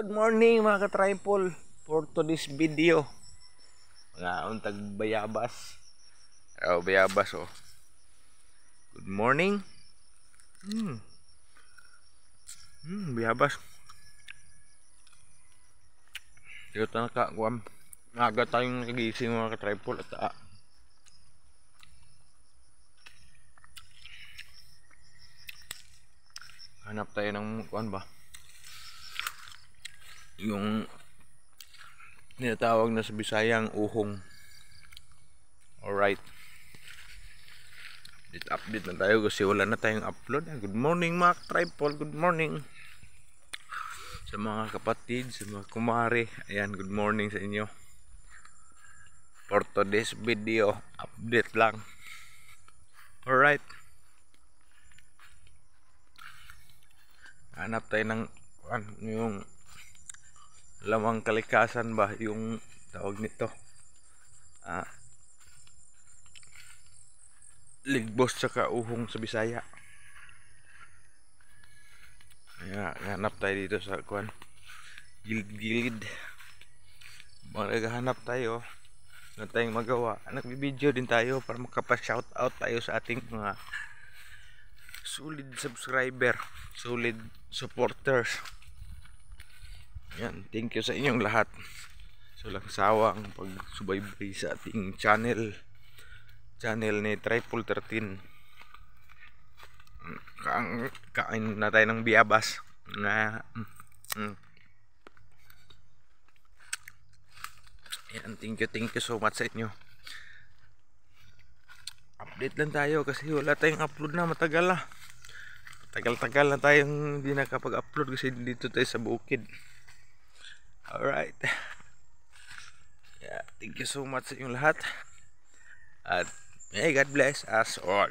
Good morning mga ka-tripol. For today's video, mga untag bayabas. Bayabas oh. Good morning. Bayabas. Dito na kuam. Naga tayong nagising mga ka-tripol at hanap tayo ng kuan ba? Yung tinatawag na sa Bisayang uhong. Alright. Update na tayo kasi wala na tayong upload. Good morning mga tripod. Good morning sa mga kapatid, sa mga kumare. Ayan, good morning sa inyo. For today's video, update lang. Alright. Hanap tayo ng yung lamang kalikasan ba, yung tawag nito, ligbos tsaka uhong sa Bisaya. Ayan, hanap tayo dito sa gilid-gilid. Maghahanap tayo na tayong magawa. Nagbibideo din tayo para makapa-shoutout tayo sa ating mga solid subscriber, solid supporters. Yan, thank you sa inyong lahat. So lang sawang pagsubaybay sa ating channel ni Triple 13. Kain na tayo ng biyabas na yan, thank you so much sa inyo. Update lang tayo kasi wala tayong upload na matagal na. Tagal-tagal na tayong hindi nakapag-upload kasi dito tayo sa bukid. Alright. Yeah, thank you so much sa inyong lahat. At may God bless us all.